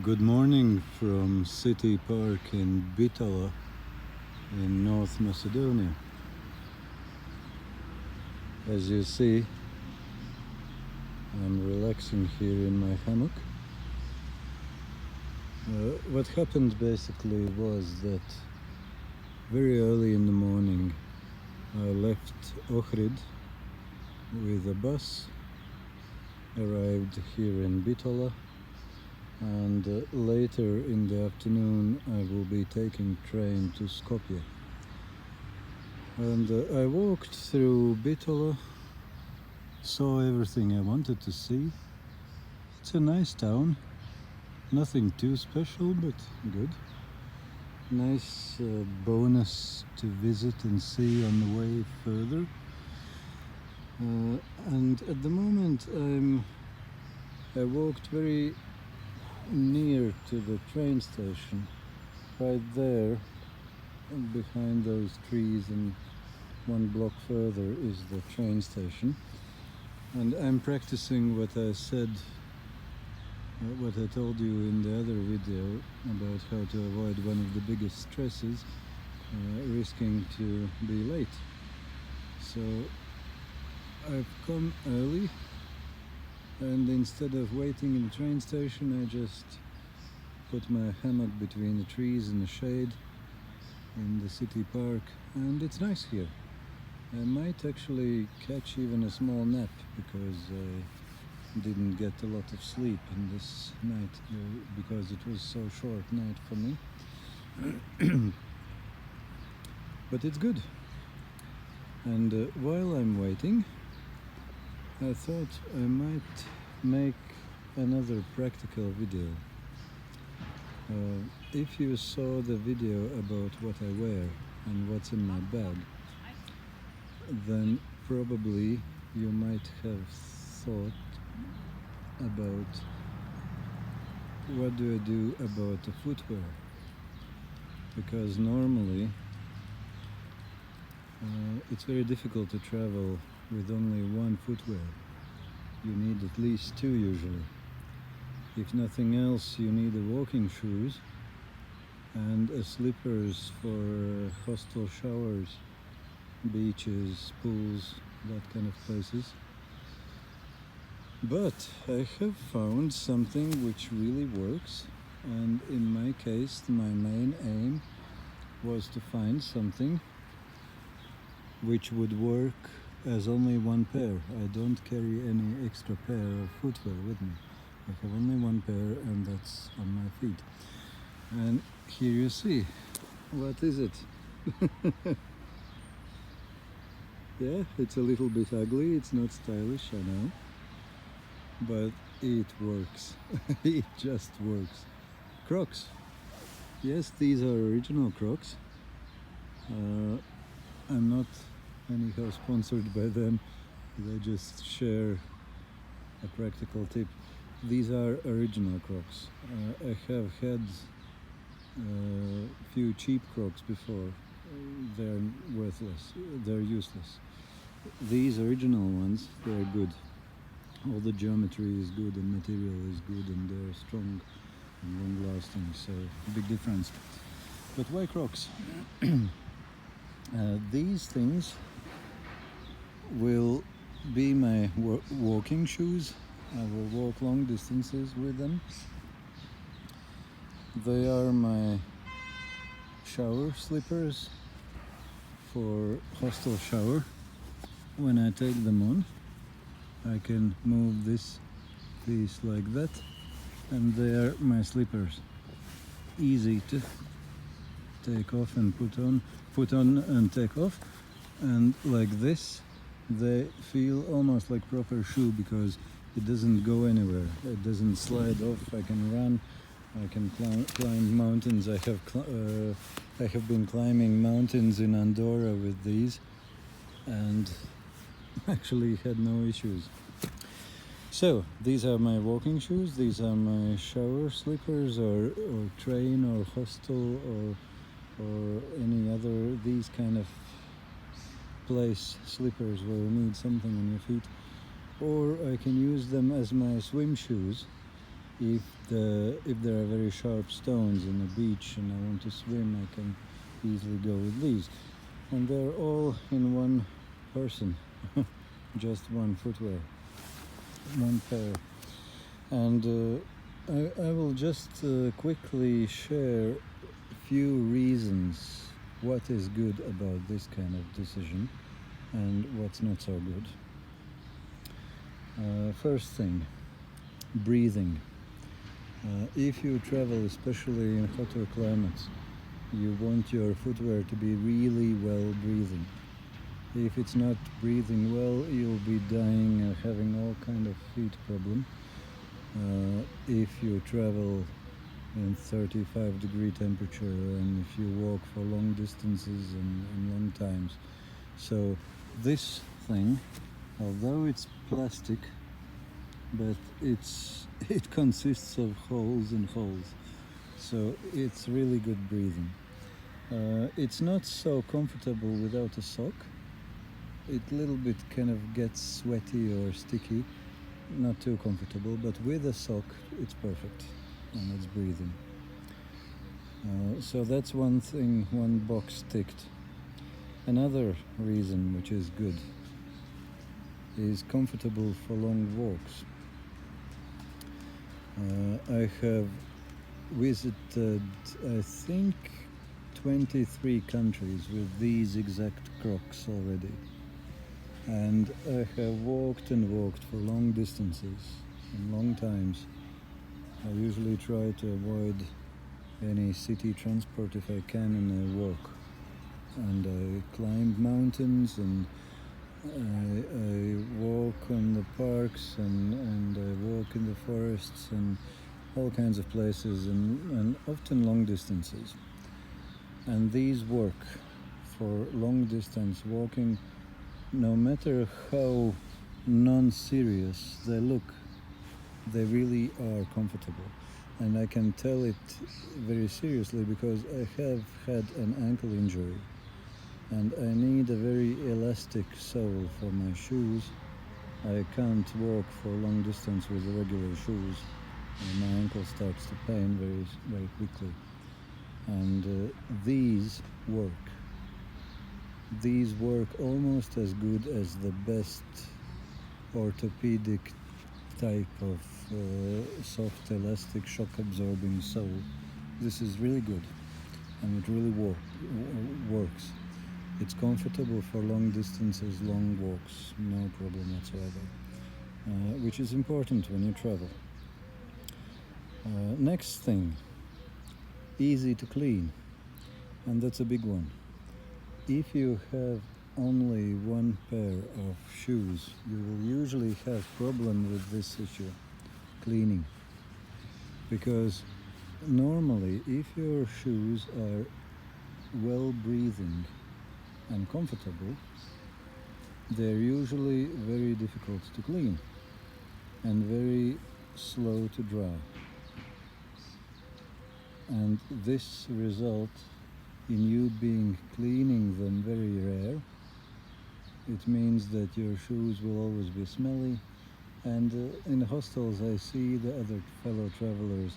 Good morning from City Park in Bitola in North Macedonia. As you see, I'm relaxing here in my hammock. What happened basically was that very early in the morning I left Ohrid with a bus, arrived here in Bitola, and later in the afternoon I will be taking train to Skopje. And I walked through Bitola, saw everything I wanted to see. It's a nice town, nothing too special, but good. Nice bonus to visit and see on the way further. And at the moment I walked very near to the train station. Right there, behind those trees and one block further is the train station. And I'm practicing what I said, what I told you in the other video about how to avoid one of the biggest stresses, risking to be late. So I've come early, and instead of waiting in the train station I just put my hammock between the trees in the shade in the city park, and it's nice here. I might actually catch even a small nap because I didn't get a lot of sleep in this night because it was so short night for me. But it's good. And while I'm waiting, I thought I might make another practical video. If you saw the video about what I wear and what's in my bag, then probably you might have thought about what do I do about the footwear, because normally it's very difficult to travel with only one footwear. You need at least two usually. If nothing else, you need a walking shoes and a slippers for hostel showers, beaches, pools, that kind of places. But I have found something which really works, and in my case my main aim was to find something which would work as only one pair. I don't carry any extra pair of footwear with me. I have only one pair, and that's on my feet. And here you see, what is it? Yeah, it's a little bit ugly, it's not stylish, I know, but it works. It just works. Crocs. Yes, these are original Crocs. I'm not anyhow sponsored by them, they just share a practical tip. These are original Crocs. I have had a few cheap Crocs before. They're worthless, they're useless. These original ones, they're good. All the geometry is good and material is good, and they're strong and long lasting, so big difference. But why Crocs? These things will be my walking shoes. I will walk long distances with them. They are my shower slippers for hostel shower. When I take them on, I can move this piece like that, and they are my slippers. Easy to take off and put on and take off, and like this they feel almost like proper shoe because it doesn't go anywhere, it doesn't slide off. I can run, I can climb mountains. I have been climbing mountains in Andorra with these and actually had no issues. So these are my walking shoes, these are my shower slippers, or train or hostel or any other these kind of place slippers where you need something on your feet. Or I can use them as my swim shoes If there are very sharp stones in the beach and I want to swim, I can easily go with these. And they're all in one person, just one footwear, one pair. And I will just quickly share a few reasons what is good about this kind of decision and what's not so good. First thing, breathing. If you travel, especially in hotter climates, you want your footwear to be really well breathing. If it's not breathing well, you'll be dying and having all kind of feet problem. If you travel in 35-degree temperature and if you walk for long distances and long times. So this thing, although it's plastic, but it consists of holes and holes, so it's really good breathing. It's not so comfortable without a sock. It little bit kind of gets sweaty or sticky, not too comfortable, but with a sock it's perfect and it's breathing. So that's one thing, one box ticked. Another reason which is good is comfortable for long walks. I have visited, I think, 23 countries with these exact Crocs already, and I have walked and walked for long distances and long times. I usually try to avoid any city transport if I can, and I walk. And I climb mountains, and I walk on the parks, and I walk in the forests and all kinds of places, and often long distances. And these work for long distance walking, no matter how non-serious they look, they really are comfortable. And I can tell it very seriously because I have had an ankle injury and I need a very elastic sole for my shoes. I can't walk for long distance with the regular shoes, and my ankle starts to pain very quickly. And these work. These work almost as good as the best orthopedic type of soft elastic shock absorbing sole. This is really good, and it really works. It's comfortable for long distances, long walks, no problem whatsoever, which is important when you travel. Next thing, easy to clean, and that's a big one. If you have only one pair of shoes, you will usually have problem with this issue, cleaning, because normally if your shoes are well breathing and comfortable, they're usually very difficult to clean and very slow to dry, and this result in you being cleaning them very rare. It means that your shoes will always be smelly, and in hostels I see the other fellow travelers,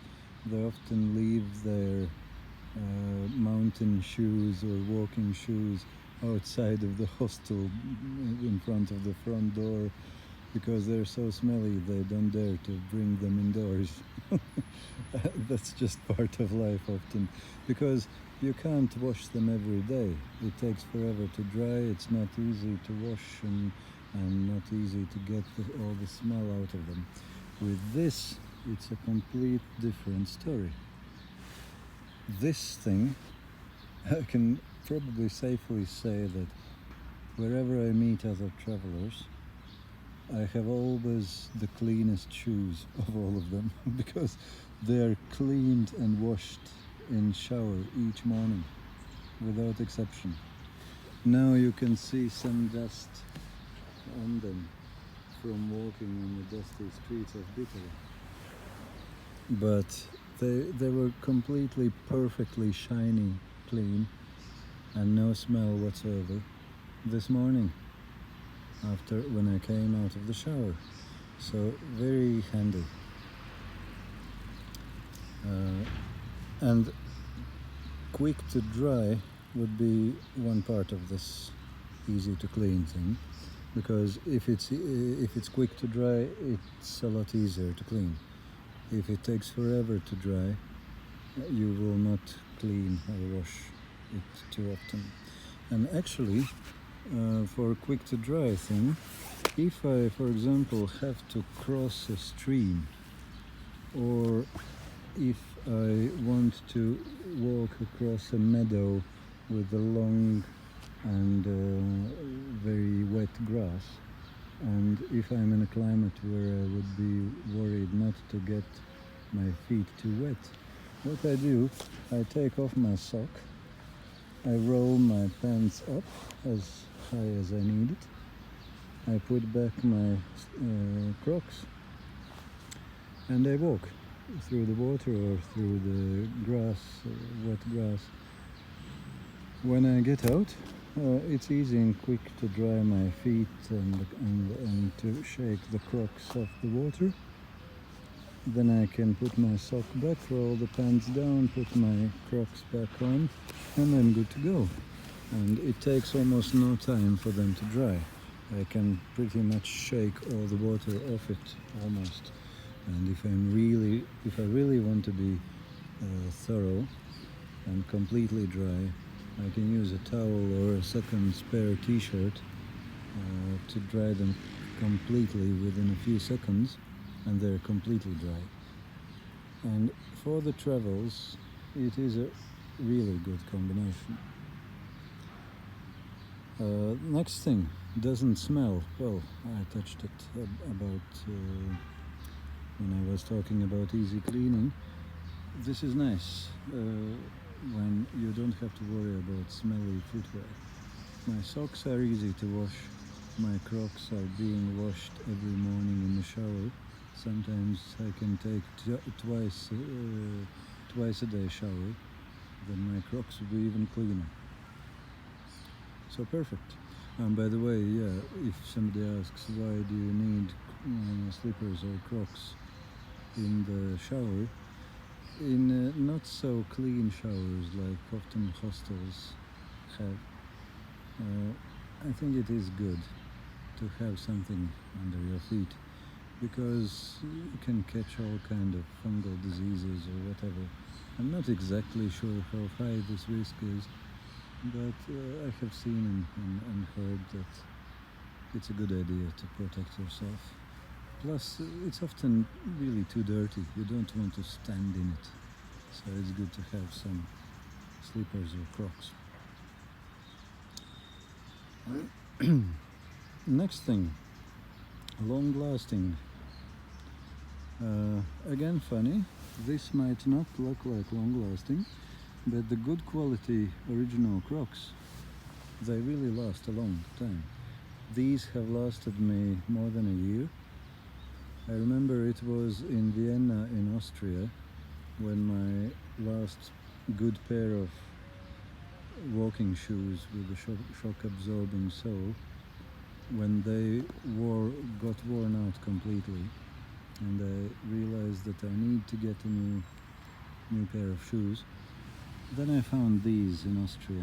they often leave their mountain shoes or walking shoes outside of the hostel in front of the front door because they're so smelly they don't dare to bring them indoors. That's just part of life often, because you can't wash them every day. It takes forever to dry, it's not easy to wash, and not easy to get all the smell out of them. With this, it's a complete different story. This thing, I can probably safely say that wherever I meet other travelers, I have always the cleanest shoes of all of them because they are cleaned and washed in shower each morning without exception. Now you can see some dust on them from walking on the dusty streets of Italy, but they were completely perfectly shiny, clean, and no smell whatsoever this morning when I came out of the shower. So very handy. And quick to dry would be one part of this easy to clean thing, because if it's quick to dry, it's a lot easier to clean. If it takes forever to dry, you will not clean or wash it too often. And actually, for a quick to dry thing, if I, for example, have to cross a stream, or if I want to walk across a meadow with a long and very wet grass, and if I'm in a climate where I would be worried not to get my feet too wet, what I do, I take off my sock, I roll my pants up as high as I need it, I put back my Crocs, and I walk through the water or through the grass, wet grass. When I get out, it's easy and quick to dry my feet and to shake the Crocs off the water. Then I can put my sock back, roll the pants down, put my Crocs back on, and I'm good to go. And it takes almost no time for them to dry. I can pretty much shake all the water off it, almost. And if I really want to be thorough and completely dry, I can use a towel or a second spare t-shirt to dry them completely within a few seconds, and they're completely dry. And for the travels, it is a really good combination. Next thing, doesn't smell. Well, I touched it about when I was talking about easy cleaning. This is nice when you don't have to worry about smelly footwear. My socks are easy to wash. My Crocs are being washed every morning in the shower. Sometimes I can take twice a day shower. Then my Crocs will be even cleaner. So perfect. And by the way, yeah, if somebody asks why do you need slippers or Crocs in the shower, in not so clean showers like often hostels have, I think it is good to have something under your feet, because you can catch all kind of fungal diseases or whatever. I'm not exactly sure how high this risk is, but I have seen and heard that it's a good idea to protect yourself. Plus, it's often really too dirty. You don't want to stand in it. So it's good to have some slippers or Crocs. Next thing, long-lasting. Again, funny, this might not look like long-lasting, but the good quality original Crocs, they really last a long time. These have lasted me more than a year. I remember it was in Vienna in Austria when my last good pair of walking shoes with a shock absorbing sole, when they got worn out completely, and I realized that I need to get a new pair of shoes. Then I found these in Austria,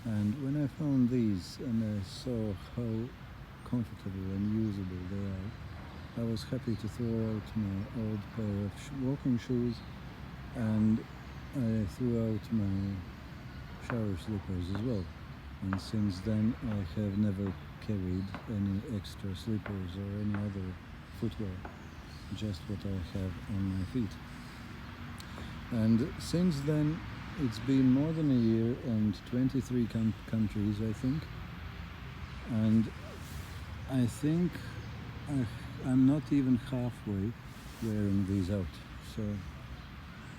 and when I found these and I saw how comfortable and usable they are, I was happy to throw out my old pair of walking shoes, and I threw out my shower slippers as well. And since then I have never carried any extra slippers or any other footwear, just what I have on my feet. And since then it's been more than a year and 23 countries, I think, and I think I'm not even halfway wearing these out, so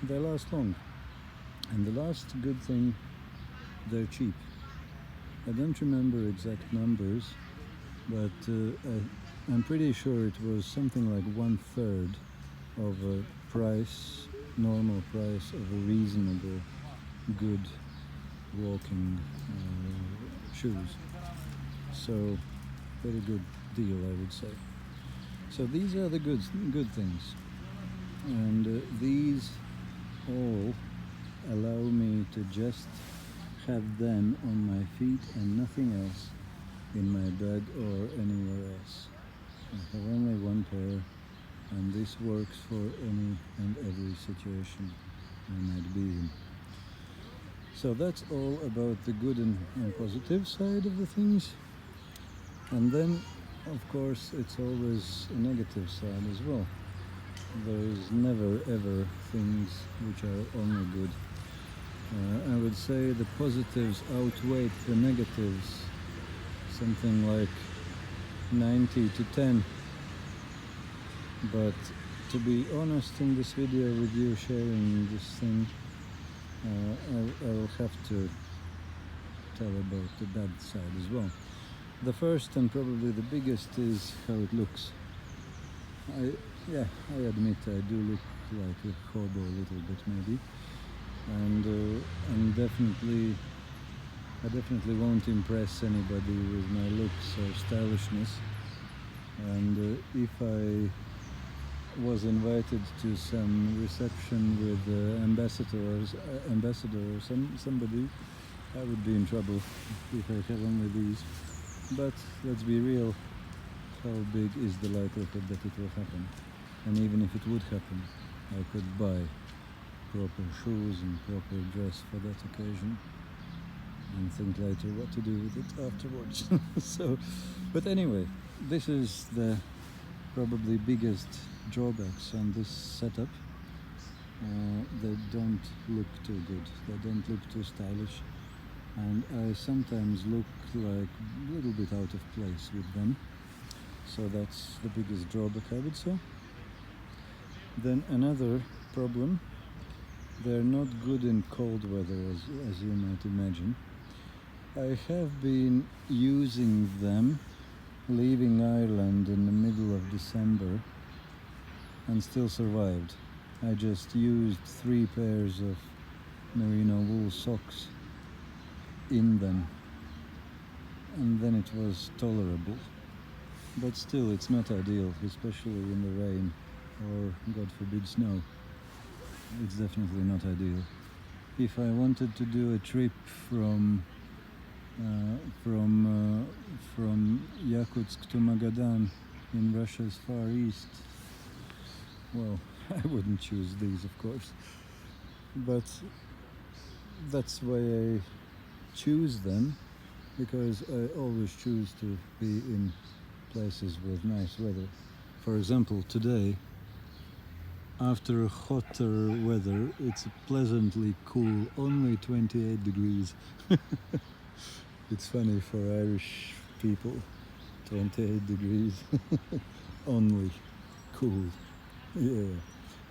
they last long. And the last good thing, they're cheap. I don't remember exact numbers, but I'm pretty sure it was something like 1/3 of a normal price of a reasonable good walking shoes. So very good deal, I would say. So these are the good things, and these all allow me to just have them on my feet and nothing else in my bag or anywhere else. I have only one pair, and this works for any and every situation I might be in. So that's all about the good and positive side of the things. And then, of course, it's always a negative side as well. There is never ever things which are only good. I would say the positives outweigh the negatives, something like 90 to 10. But to be honest, in this video with you sharing this thing, I will have to tell about the bad side as well. The first and probably the biggest is how it looks. I admit I do look like a hobo a little bit maybe, and I definitely won't impress anybody with my looks or stylishness. And if I was invited to some reception with ambassador or somebody, I would be in trouble if I have only these. But let's be real, how big is the likelihood that it will happen? And even if it would happen, I could buy proper shoes and proper dress for that occasion and think later what to do with it afterwards. But anyway, this is the probably biggest drawbacks on this setup. They don't look too good, they don't look too stylish, and I sometimes look like a little bit out of place with them. So that's the biggest drawback, I would say. Then another problem, they're not good in cold weather, as you might imagine. I have been using them leaving Ireland in the middle of December and still survived. I just used 3 pairs of merino wool socks in them, and then it was tolerable. But still, it's not ideal, especially in the rain or, God forbid, snow. It's definitely not ideal. If I wanted to do a trip from Yakutsk to Magadan in Russia's Far East, well, I wouldn't choose these, of course. But that's why I choose them, because I always choose to be in places with nice weather. For example, today, after hotter weather, it's pleasantly cool, only 28 degrees. It's funny for Irish people, 28 degrees, only cool. Yeah,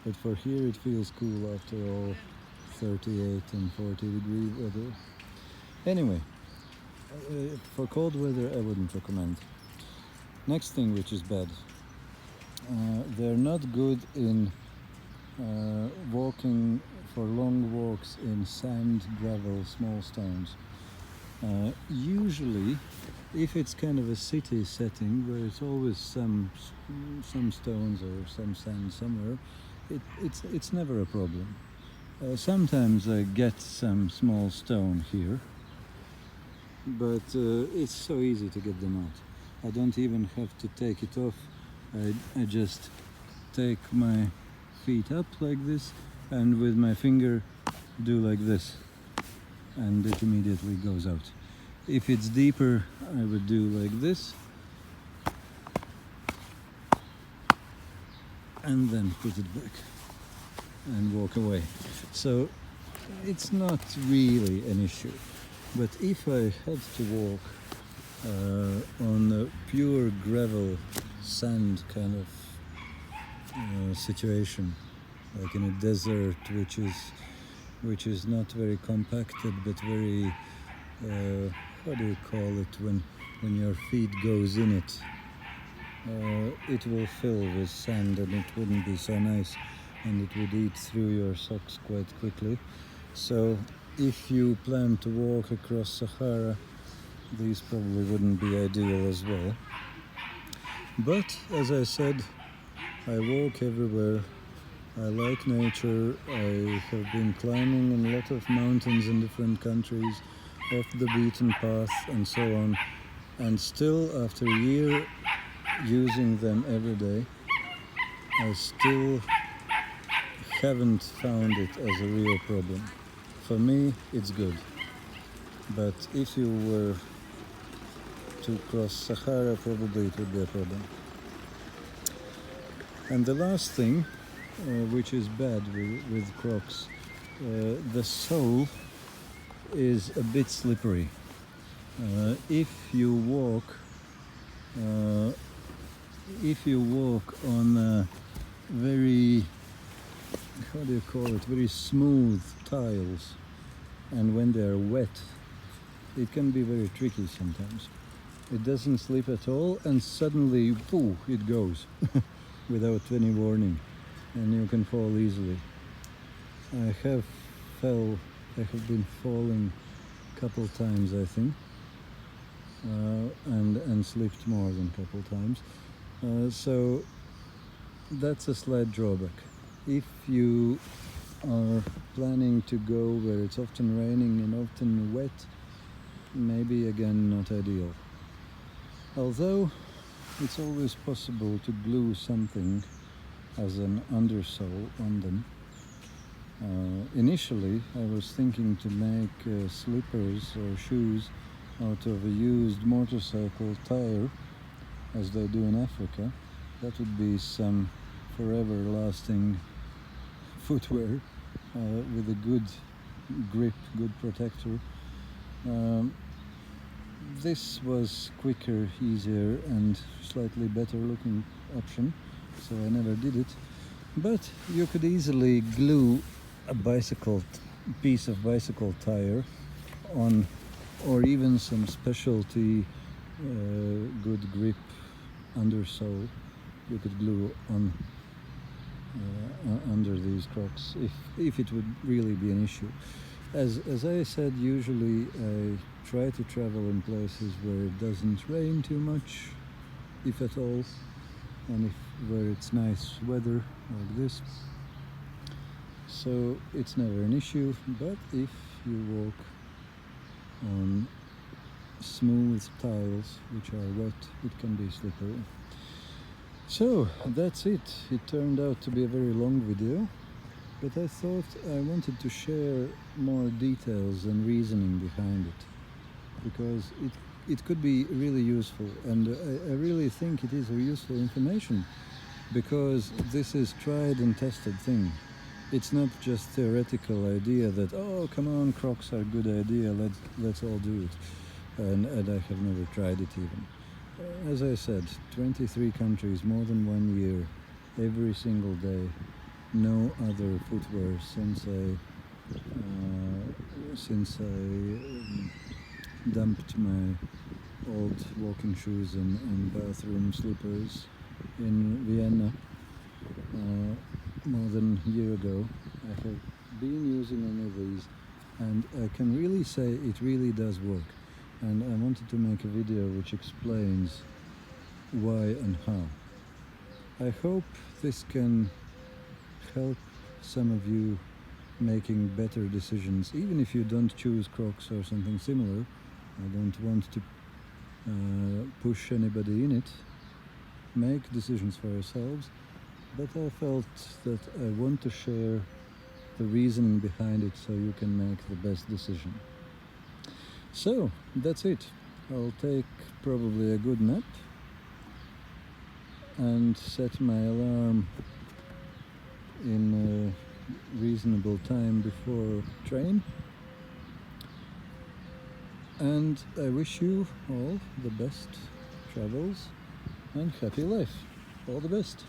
but for here it feels cool after all 38 and 40 degree weather. Anyway, for cold weather I wouldn't recommend. Next thing which is bad, they're not good in walking for long walks in sand, gravel, small stones. Usually, if it's kind of a city setting where it's always some stones or some sand somewhere, it's never a problem. Sometimes I get some small stone here, but it's so easy to get them out. I don't even have to take it off. I just take my feet up like this and with my finger do like this, and it immediately goes out. If it's deeper, I would do like this and then put it back and walk away. So it's not really an issue. But if I had to walk on a pure gravel sand kind of situation, like in a desert which is not very compacted but very how do you call it, when your feet goes in it, it will fill with sand and it wouldn't be so nice, and it would eat through your socks quite quickly. So if you plan to walk across Sahara, these probably wouldn't be ideal as well. But as I said, I walk everywhere I like nature. I have been climbing in a lot of mountains in different countries, off the beaten path and so on. And still, after a year using them every day, I still haven't found it as a real problem. For me, it's good. But if you were to cross Sahara, probably it would be a problem. And the last thing, which is bad with Crocs, the sole is a bit slippery. If you walk on very, how do you call it, very smooth tiles, and when they are wet, it can be very tricky sometimes. It doesn't slip at all, and suddenly, poof, it goes without any warning, and you can fall easily. I have been falling a couple times, I think, and slipped more than a couple times. So that's a slight drawback. If you are planning to go where it's often raining and often wet, maybe again not ideal. Although it's always possible to glue something as an undersole on them. Initially I was thinking to make slippers or shoes out of a used motorcycle tire, as they do in Africa. That would be some forever lasting footwear with a good grip, good protector. This was quicker, easier and slightly better looking option, so I never did it. But you could easily glue a piece of bicycle tire on, or even some specialty good grip undersole you could glue on under these Crocs if it would really be an issue. As I said, usually I try to travel in places where it doesn't rain too much, if at all, and where it's nice weather like this. So it's never an issue, but if you walk on smooth tiles which are wet, it can be slippery. So that's it. It turned out to be a very long video, but I thought I wanted to share more details and reasoning behind it, because it could be really useful, and I really think it is a useful information, because this is tried and tested thing. It's not just theoretical idea that, oh come on, Crocs are a good idea, let's all do it, and I have never tried it even. As I said, 23 countries, more than 1 year, every single day. No other footwear since I dumped my old walking shoes and bathroom slippers in Vienna more than a year ago. I have been using any of these, and I can really say it really does work. And I wanted to make a video which explains why and how. I hope this can help some of you making better decisions, even if you don't choose Crocs or something similar. I don't want to push anybody in it. Make decisions for yourselves, but I felt that I want to share the reasoning behind it so you can make the best decision. So that's it. I'll take probably a good nap and set my alarm in a reasonable time before train, and I wish you all the best travels and happy life. All the best.